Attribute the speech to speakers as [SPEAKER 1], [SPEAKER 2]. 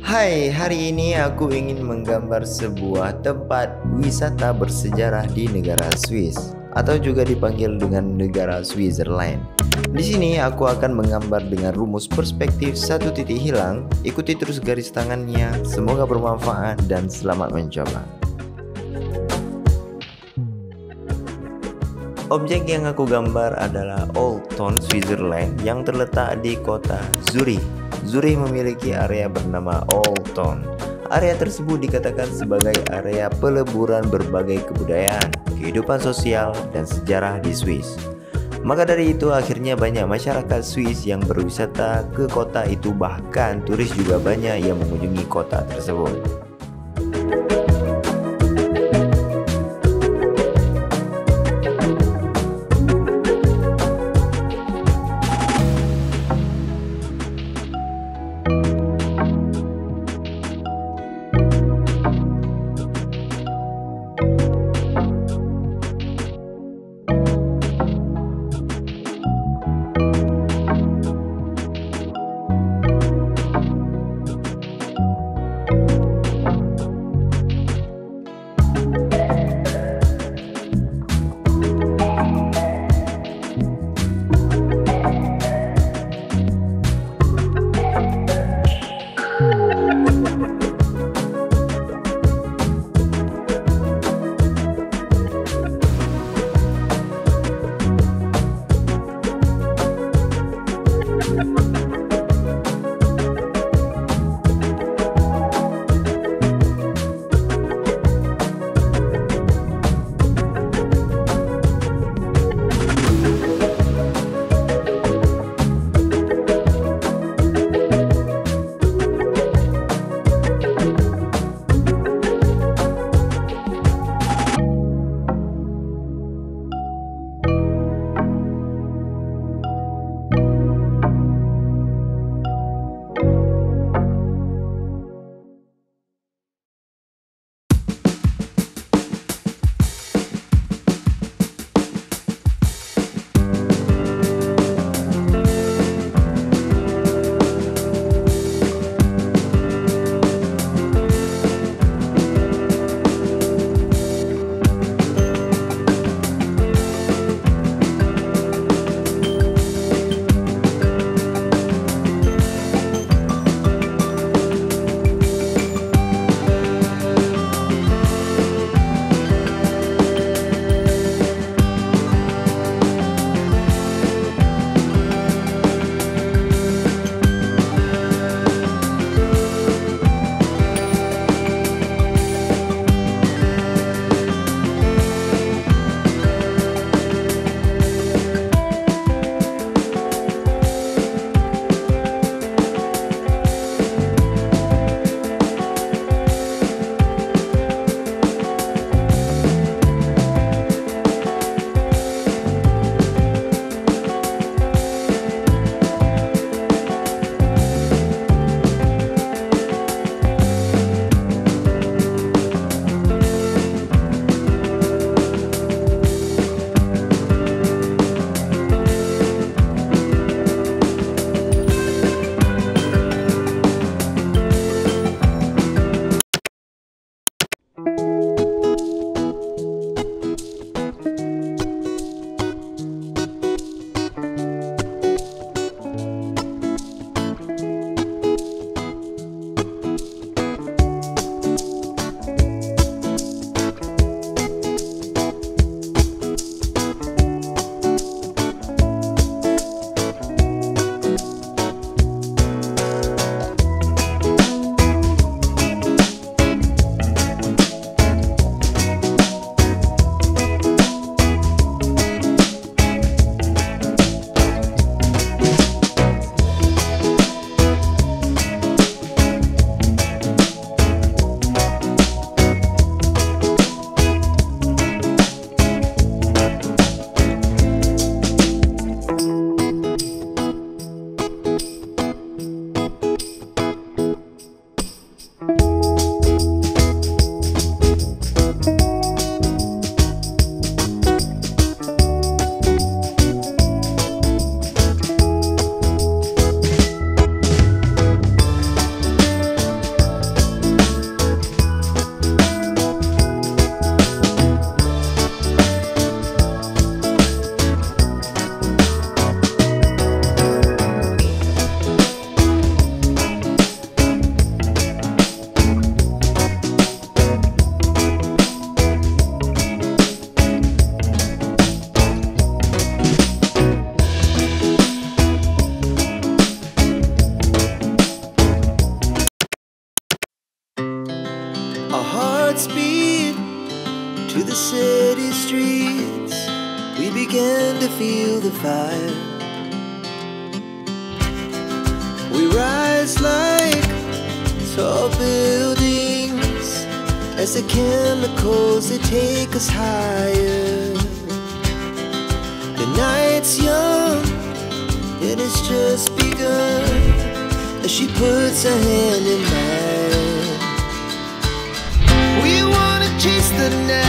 [SPEAKER 1] Hai, hari ini aku ingin menggambar sebuah tempat wisata bersejarah di negara Swiss atau juga dipanggil dengan negara Switzerland. Di sini aku akan menggambar dengan rumus perspektif satu titik hilang. Ikuti terus garis tangannya. Semoga bermanfaat dan selamat mencoba. Objek yang aku gambar adalah Old Town, Switzerland yang terletak di kota Zurich. Zurich memiliki area bernama Old Town. Area tersebut dikatakan sebagai area peleburan berbagai kebudayaan, kehidupan sosial, dan sejarah di Swiss. Maka dari itu akhirnya banyak masyarakat Swiss yang berwisata ke kota itu, bahkan turis juga banyak yang mengunjungi kota tersebut.
[SPEAKER 2] city streets, we began to feel the fire. We rise like tall buildings as the chemicals, they take us higher. The night's young, and it's just begun, as she puts her hand in mine. We wanna chase the night,